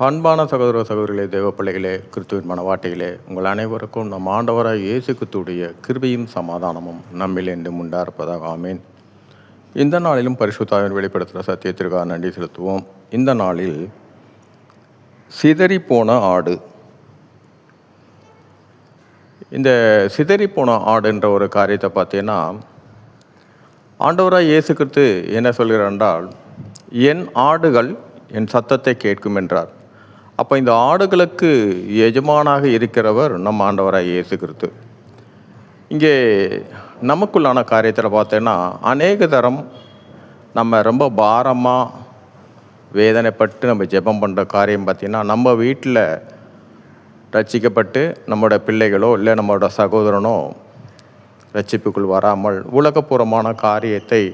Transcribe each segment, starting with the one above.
அன்பான சகோதர சகோதரிகளே, தேவ பிள்ளைகளே, கிறிஸ்துவின் மனவாட்டிகளே, உங்கள் அனைவருக்கும் நம் ஆண்டவராய் இயேசு கிறிஸ்துவுடைய கிருபையும் சமாதானமும் நம்மில் என்றும் உண்டாயிருப்பதாக. ஆமீன். இந்த நாளிலும் பரிசுத்தாவின் வெளிப்படுத்துகிற சத்தியத்திற்காக நன்றி செலுத்துவோம். இந்த நாளில் சிதறிப்போன ஆடு. இந்த சிதறிப்போன ஆடுன்ற ஒரு காரியத்தை பார்த்தீங்கன்னா, ஆண்டவராய் இயேசு கிறிஸ்து என்ன சொல்கிறார் என்றால், என் ஆடுகள் என் சத்தத்தை கேட்கும் என்றார். அப்போ இந்த ஆடுகளுக்கு எஜமானாக இருக்கிறவர் நம் ஆண்டவராய் இயேசு கிறிஸ்து. இங்கே நமக்குள்ளான காரியத்தில் பார்த்தோன்னா, அநேக தரம் நம்ம ரொம்ப பாரமாக வேதனைப்பட்டு நம்ம ஜெபம் பண்ணுற காரியம் பார்த்திங்கன்னா, நம்ம வீட்டில் ரட்சிக்கப்பட்டு நம்மளோட பிள்ளைகளோ இல்லை நம்மளோட சகோதரனோ ரட்சிப்புக்குள் வராமல் உலகப்புறமான காரியத்தை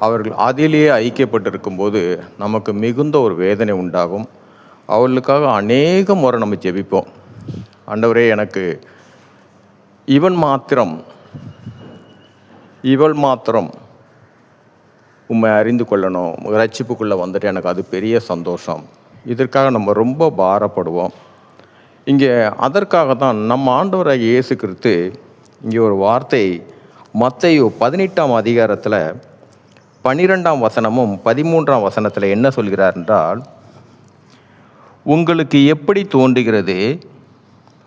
அவர்கள் அதிலேயே ஐக்கியப்பட்டிருக்கும்போது நமக்கு மிகுந்த ஒரு வேதனை உண்டாகும். அவர்களுக்காக அநேக முறை நம்ம ஜெபிப்போம். ஆண்டவரே, எனக்கு இவள் மாத்திரம் உம்மை அறிந்து கொள்ளணும், ரட்சிப்புக்குள்ளே வந்துட்டு எனக்கு அது பெரிய சந்தோஷம். இதற்காக நம்ம ரொம்ப பாரப்படுவோம். இங்கே அதற்காக தான் நம்ம ஆண்டவராகிய இயேசு கிறிஸ்து இங்கே ஒரு வார்த்தை மத்தேயு 18ஆம் அதிகாரத்தில் 12ஆம் வசனமும் 13ஆம் வசனத்தில் என்ன சொல்கிறார் என்றால், உங்களுக்கு எப்படி தோன்றுகிறது,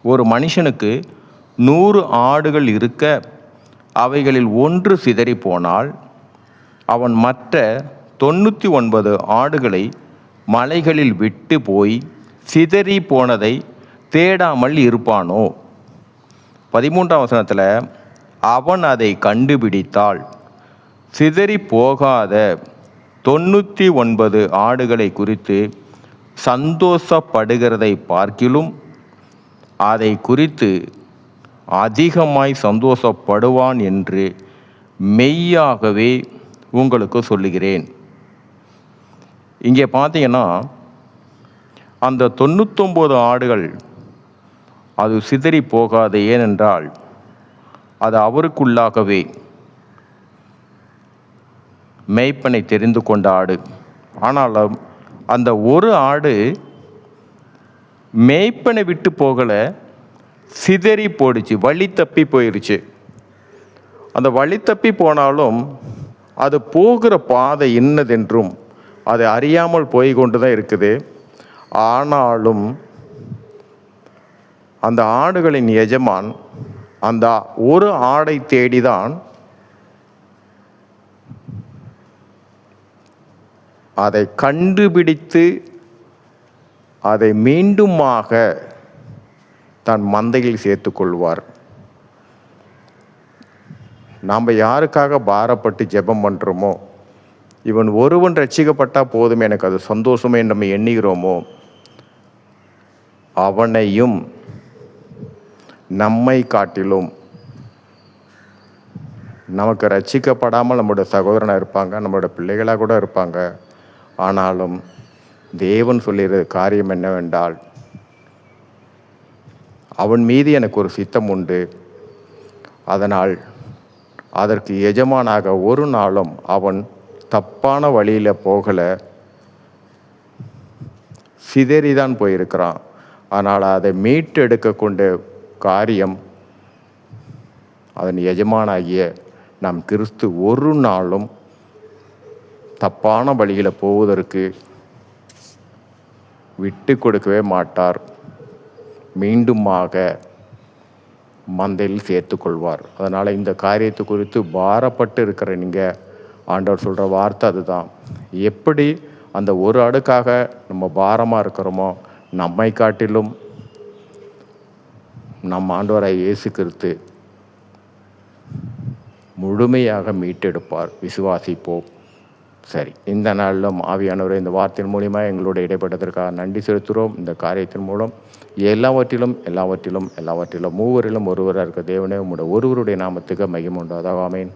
ஒரு மனுஷனுக்கு 100 ஆடுகள் இருக்க அவைகளில் ஒன்று சிதறி போனால் அவன் மற்ற 99 ஆடுகளை மலைகளில் விட்டு போய் சிதறி போனதை தேடாமல் இருப்பானோ? 13ஆம் வசனத்தில், அவன் அதை கண்டுபிடித்தால் சிதறி போகாத 99 ஆடுகளை குறித்து சந்தோஷப்படுகிறதை பார்க்கிலும் அதை குறித்து அதிகமாய் சந்தோஷப்படுவான் என்று மெய்யாகவே உங்களுக்கு சொல்லுகிறேன். இங்கே பார்த்தீங்கன்னா, அந்த 99 ஆடுகள் அது சிதறி போகாது. ஏனென்றால் அது அவருக்குள்ளாகவே மேய்ப்பனை தெரிந்து கொண்ட ஆடு. ஆனாலும் அந்த ஒரு ஆடு மேய்ப்பனை விட்டு போகலை, சிதறி போயிடுச்சு, வழி தப்பி போயிடுச்சு. அந்த வழி தப்பி போனாலும் அது போகிற பாதை என்னதென்றும் அது அறியாமல் போய் கொண்டு தான் இருக்குது. ஆனாலும் அந்த ஆடுகளின் எஜமான் அந்த ஒரு ஆடை தேடிதான் அதை கண்டுபிடித்து அதை மீண்டுமாக தன் மந்தையில் சேர்த்து கொள்வார். நாம் யாருக்காக பாரப்பட்டு ஜெபம் பண்ணுறோமோ, இவன் ஒருவன் ரட்சிக்கப்பட்டால் போதும் எனக்கு அது சந்தோஷமே நம்ம எண்ணுகிறோமோ, அவனையும் நம்மை காட்டிலும் நமக்கு ரட்சிக்கப்படாமல் நம்மளோட சகோதரனாக இருப்பாங்க, நம்மளோட பிள்ளைகளாக கூட இருப்பாங்க. ஆனாலும் தேவன் சொல்லிற காரியம் என்னவென்றால், அவன் மீது எனக்கு ஒரு சித்தம் உண்டு, அதனால் அதற்கு எஜமானாக ஒரு நாளும் அவன் தப்பான வழியில் போகலை, சிதறிதான் போயிருக்கிறான். ஆனால் அதை மீட்டெடுக்க கொண்ட காரியம் அதன் எஜமானாகிய நாம் கிறிஸ்து ஒரு நாளும் தப்பான வழியில் போவதற்கு விட்டு கொடுக்கவே மாட்டார். மீண்டுமாக மந்தையில் சேர்த்து கொள்வார். அதனால் இந்த காரியத்தை குறித்து பாரப்பட்டு இருக்கிற நீங்கள், ஆண்டவர் சொல்கிற வார்த்தை அதுதான். எப்படி அந்த ஒரு அடுக்காக நம்ம பாரமாக இருக்கிறோமோ, நம்மை காட்டிலும் நம் ஆண்டவராய் இயேசு கிறிஸ்து முழுமையாக மீட்டெடுப்பார். விசுவாசிப்போம். சரி, இந்த நாளிலும் ஆவியானவரை இந்த வார்த்தையின் மூலியமாக எங்களோட இடைப்பட்டதற்காக நன்றி செலுத்துகிறோம். இந்த காரியத்தின் மூலம் எல்லாவற்றிலும் மூவரிலும் ஒருவராக இருக்க தேவனே, உம்முடைய ஒருவருடைய நாமத்துக்கு மகிமை உண்டாவதாக. ஆமென்.